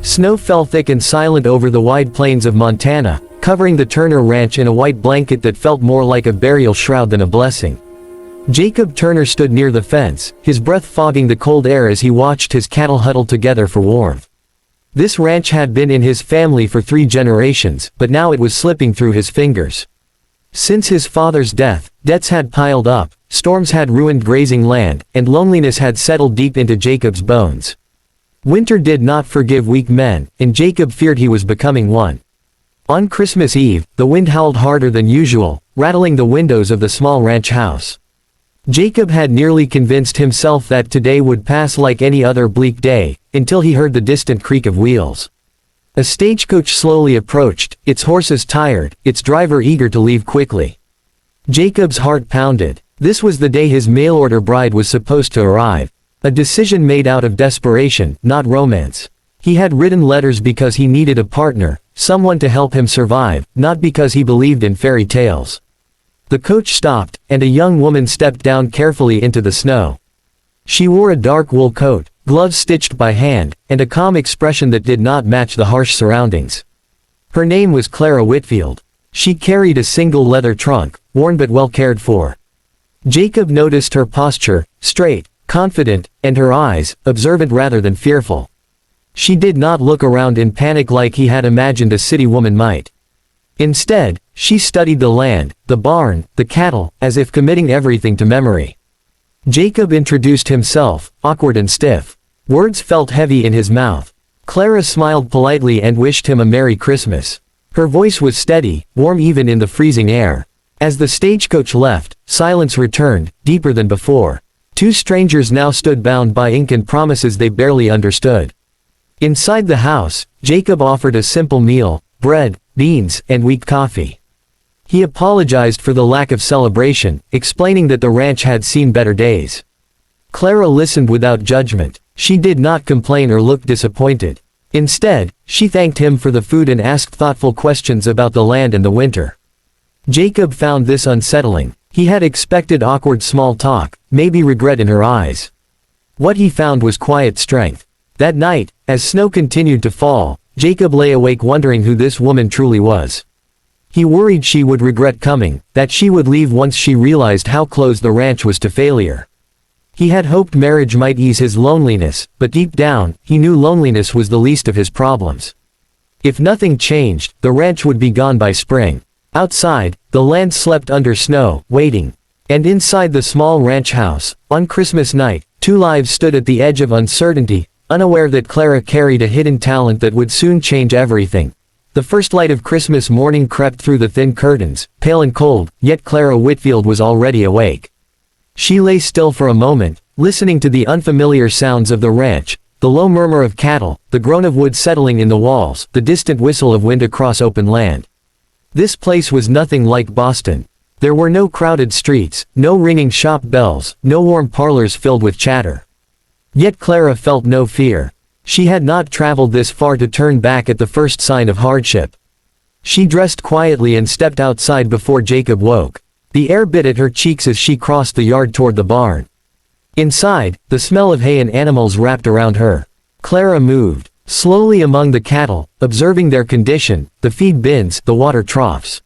Snow fell thick and silent over the wide plains of Montana, covering the Turner Ranch in a white blanket that felt more like a burial shroud than a blessing. Jacob Turner stood near the fence, his breath fogging the cold air as he watched his cattle huddle together for warmth. This ranch had been in his family for 3 generations, but now it was slipping through his fingers. Since his father's death, debts had piled up, storms had ruined grazing land, and loneliness had settled deep into Jacob's bones. Winter did not forgive weak men, and Jacob feared he was becoming one. On Christmas Eve, the wind howled harder than usual, rattling the windows of the small ranch house. Jacob had nearly convinced himself that today would pass like any other bleak day, until he heard the distant creak of wheels. A stagecoach slowly approached, its horses tired, its driver eager to leave quickly. Jacob's heart pounded. This was the day his mail-order bride was supposed to arrive. A decision made out of desperation, not romance. He had written letters because he needed a partner, someone to help him survive, not because he believed in fairy tales. The coach stopped, and a young woman stepped down carefully into the snow. She wore a dark wool coat, gloves stitched by hand, and a calm expression that did not match the harsh surroundings. Her name was Clara Whitfield. She carried a single leather trunk, worn but well cared for. Jacob noticed her posture, straight, confident, and her eyes, observant rather than fearful. She did not look around in panic like he had imagined a city woman might. Instead, she studied the land, the barn, the cattle, as if committing everything to memory. Jacob introduced himself, awkward and stiff. Words felt heavy in his mouth. Clara smiled politely and wished him a Merry Christmas. Her voice was steady, warm even in the freezing air. As the stagecoach left, silence returned, deeper than before. 2 strangers now stood bound by ink and promises they barely understood. Inside the house, Jacob offered a simple meal, bread, beans, and weak coffee. He apologized for the lack of celebration, explaining that the ranch had seen better days. Clara listened without judgment. She did not complain or look disappointed. Instead, she thanked him for the food and asked thoughtful questions about the land and the winter. Jacob found this unsettling. He had expected awkward small talk, maybe regret in her eyes. What he found was quiet strength. That night, as snow continued to fall, Jacob lay awake wondering who this woman truly was. He worried she would regret coming, that she would leave once she realized how close the ranch was to failure. He had hoped marriage might ease his loneliness, but deep down, he knew loneliness was the least of his problems. If nothing changed, the ranch would be gone by spring. Outside, the land slept under snow, waiting. And inside the small ranch house, on Christmas night, 2 lives stood at the edge of uncertainty, unaware that Clara carried a hidden talent that would soon change everything. The first light of Christmas morning crept through the thin curtains, pale and cold, yet Clara Whitfield was already awake. She lay still for a moment, listening to the unfamiliar sounds of the ranch, the low murmur of cattle, the groan of wood settling in the walls, the distant whistle of wind across open land. This place was nothing like Boston. There were no crowded streets, no ringing shop bells, no warm parlors filled with chatter. Yet Clara felt no fear. She had not traveled this far to turn back at the first sign of hardship. She dressed quietly and stepped outside before Jacob woke. The air bit at her cheeks as she crossed the yard toward the barn. Inside, the smell of hay and animals wrapped around her. Clara moved slowly among the cattle, observing their condition, the feed bins, the water troughs.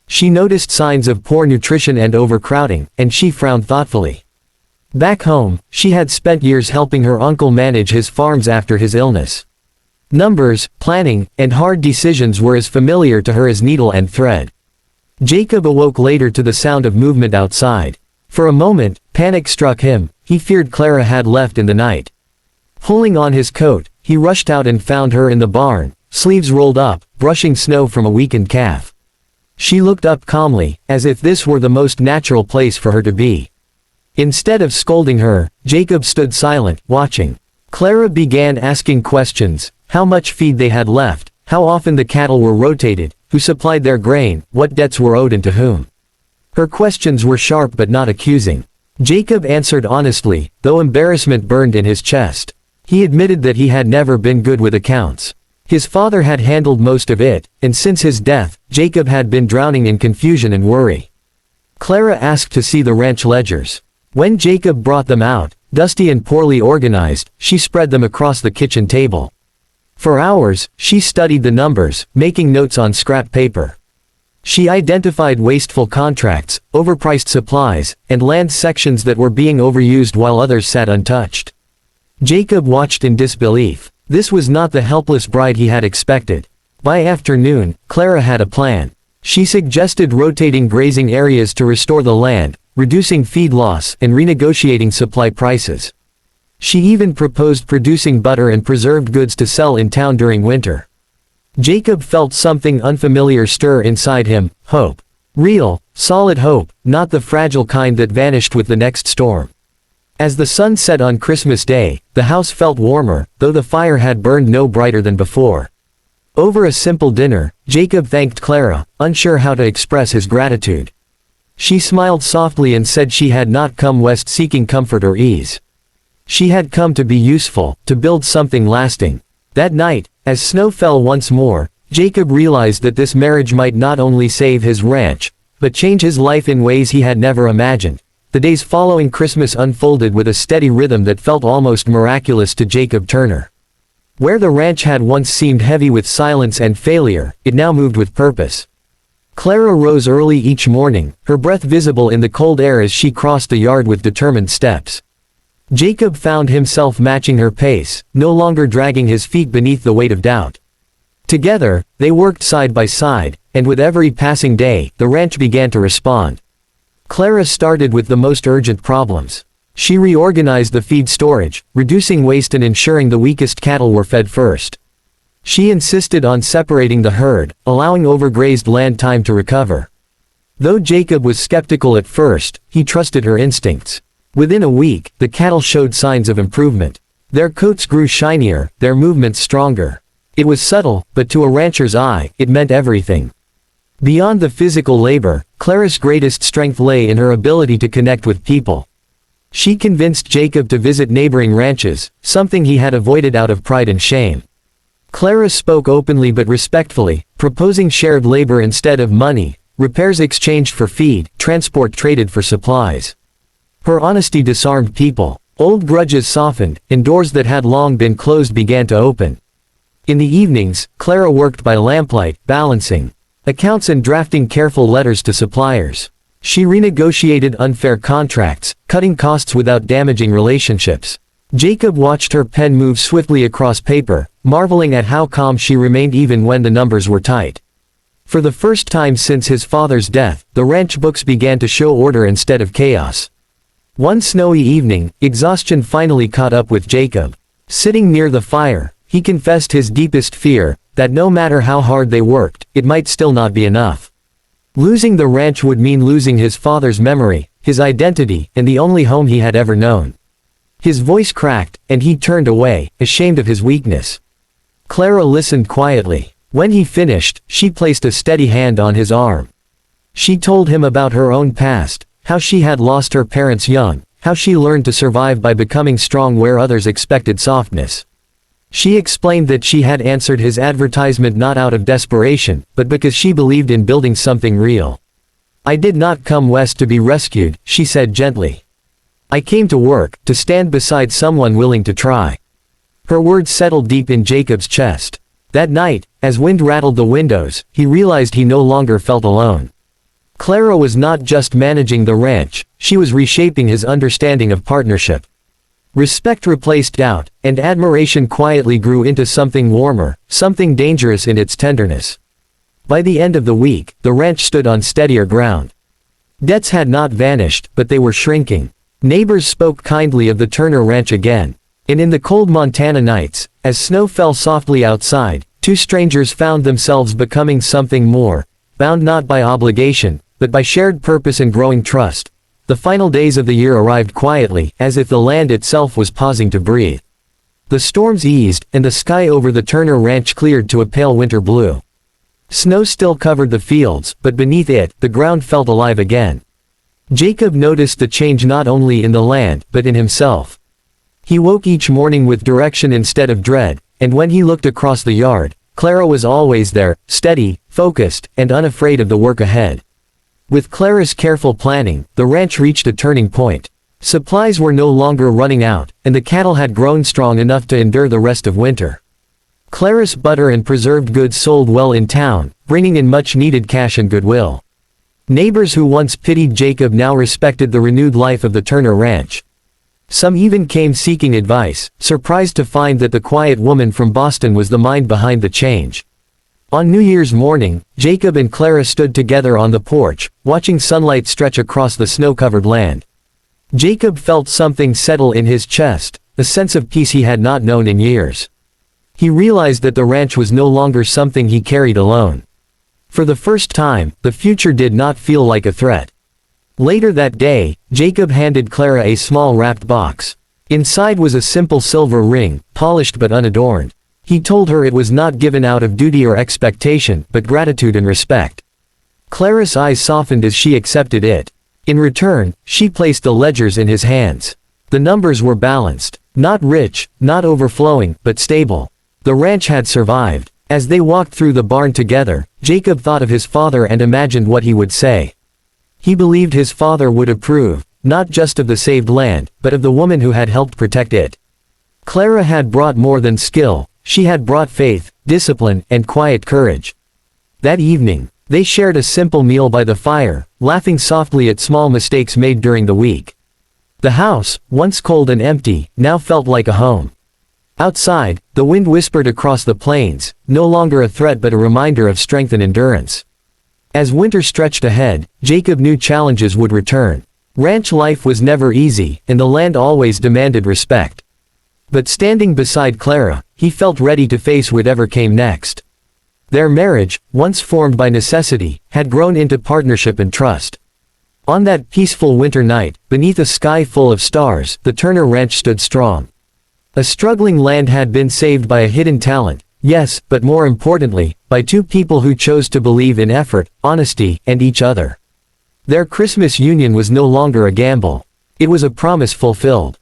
She noticed signs of poor nutrition and overcrowding, and she frowned thoughtfully. Back home, she had spent years helping her uncle manage his farms after his illness. Numbers, planning, and hard decisions were as familiar to her as needle and thread. Jacob awoke later to the sound of movement outside. For a moment, panic struck him. He feared Clara had left in the night. Pulling on his coat, he rushed out and found her in the barn, sleeves rolled up, brushing snow from a weakened calf. She looked up calmly, as if this were the most natural place for her to be. Instead of scolding her, Jacob stood silent, watching. Clara began asking questions: how much feed they had left, how often the cattle were rotated, who supplied their grain, what debts were owed and to whom. Her questions were sharp but not accusing. Jacob answered honestly, though embarrassment burned in his chest. He admitted that he had never been good with accounts. His father had handled most of it, and since his death, Jacob had been drowning in confusion and worry. Clara asked to see the ranch ledgers. When Jacob brought them out, dusty and poorly organized, she spread them across the kitchen table. For hours, she studied the numbers, making notes on scrap paper. She identified wasteful contracts, overpriced supplies, and land sections that were being overused while others sat untouched. Jacob watched in disbelief. This was not the helpless bride he had expected. By afternoon, Clara had a plan. She suggested rotating grazing areas to restore the land, reducing feed loss, and renegotiating supply prices. She even proposed producing butter and preserved goods to sell in town during winter. Jacob felt something unfamiliar stir inside him, hope. Real, solid hope, not the fragile kind that vanished with the next storm. As the sun set on Christmas Day, the house felt warmer, though the fire had burned no brighter than before. Over a simple dinner, Jacob thanked Clara, unsure how to express his gratitude. She smiled softly and said she had not come west seeking comfort or ease. She had come to be useful, to build something lasting. That night, as snow fell once more, Jacob realized that this marriage might not only save his ranch, but change his life in ways he had never imagined. The days following Christmas unfolded with a steady rhythm that felt almost miraculous to Jacob Turner. Where the ranch had once seemed heavy with silence and failure, it now moved with purpose. Clara rose early each morning, her breath visible in the cold air as she crossed the yard with determined steps. Jacob found himself matching her pace, no longer dragging his feet beneath the weight of doubt. Together, they worked side by side, and with every passing day, the ranch began to respond. Clara started with the most urgent problems. She reorganized the feed storage, reducing waste and ensuring the weakest cattle were fed first. She insisted on separating the herd, allowing overgrazed land time to recover. Though Jacob was skeptical at first, he trusted her instincts. Within a week, the cattle showed signs of improvement. Their coats grew shinier, their movements stronger. It was subtle, but to a rancher's eye, it meant everything. Beyond the physical labor, Clara's greatest strength lay in her ability to connect with people. She convinced Jacob to visit neighboring ranches, something he had avoided out of pride and shame. Clara spoke openly but respectfully, proposing shared labor instead of money, repairs exchanged for feed, transport traded for supplies. Her honesty disarmed people. Old grudges softened, and doors that had long been closed began to open. In the evenings, Clara worked by lamplight, balancing accounts and drafting careful letters to suppliers. She renegotiated unfair contracts, cutting costs without damaging relationships. Jacob watched her pen move swiftly across paper, marveling at how calm she remained even when the numbers were tight. For the first time since his father's death, the ranch books began to show order instead of chaos. One snowy evening, exhaustion finally caught up with Jacob. Sitting near the fire, he confessed his deepest fear, that no matter how hard they worked, it might still not be enough. Losing the ranch would mean losing his father's memory, his identity, and the only home he had ever known. His voice cracked, and he turned away, ashamed of his weakness. Clara listened quietly. When he finished, she placed a steady hand on his arm. She told him about her own past, how she had lost her parents young, how she learned to survive by becoming strong where others expected softness. She explained that she had answered his advertisement not out of desperation, but because she believed in building something real. "I did not come west to be rescued," she said gently. "I came to work, to stand beside someone willing to try." Her words settled deep in Jacob's chest. That night, as wind rattled the windows, he realized he no longer felt alone. Clara was not just managing the ranch, she was reshaping his understanding of partnership. Respect replaced doubt, and admiration quietly grew into something warmer, something dangerous in its tenderness. By the end of the week, the ranch stood on steadier ground. Debts had not vanished, but they were shrinking. Neighbors spoke kindly of the Turner Ranch again. And in the cold Montana nights, as snow fell softly outside, two strangers found themselves becoming something more, bound not by obligation, but by shared purpose and growing trust. The final days of the year arrived quietly, as if the land itself was pausing to breathe. The storms eased, and the sky over the Turner Ranch cleared to a pale winter blue. Snow still covered the fields, but beneath it, the ground felt alive again. Jacob noticed the change not only in the land, but in himself. He woke each morning with direction instead of dread, and when he looked across the yard, Clara was always there, steady, focused, and unafraid of the work ahead. With Clara's careful planning, the ranch reached a turning point. Supplies were no longer running out, and the cattle had grown strong enough to endure the rest of winter. Clara's butter and preserved goods sold well in town, bringing in much-needed cash and goodwill. Neighbors who once pitied Jacob now respected the renewed life of the Turner Ranch. Some even came seeking advice, surprised to find that the quiet woman from Boston was the mind behind the change. On New Year's morning, Jacob and Clara stood together on the porch, watching sunlight stretch across the snow-covered land. Jacob felt something settle in his chest, a sense of peace he had not known in years. He realized that the ranch was no longer something he carried alone. For the first time, the future did not feel like a threat. Later that day, Jacob handed Clara a small wrapped box. Inside was a simple silver ring, polished but unadorned. He told her it was not given out of duty or expectation, but gratitude and respect. Clara's eyes softened as she accepted it. In return, she placed the ledgers in his hands. The numbers were balanced. Not rich, not overflowing, but stable. The ranch had survived. As they walked through the barn together, Jacob thought of his father and imagined what he would say. He believed his father would approve, not just of the saved land, but of the woman who had helped protect it. Clara had brought more than skill, she had brought faith, discipline, and quiet courage. That evening, they shared a simple meal by the fire, laughing softly at small mistakes made during the week. The house, once cold and empty, now felt like a home. Outside, the wind whispered across the plains, no longer a threat but a reminder of strength and endurance. As winter stretched ahead, Jacob knew challenges would return. Ranch life was never easy, and the land always demanded respect. But standing beside Clara, he felt ready to face whatever came next. Their marriage, once formed by necessity, had grown into partnership and trust. On that peaceful winter night, beneath a sky full of stars, the Turner Ranch stood strong. A struggling land had been saved by a hidden talent, yes, but more importantly, by two people who chose to believe in effort, honesty, and each other. Their Christmas union was no longer a gamble. It was a promise fulfilled.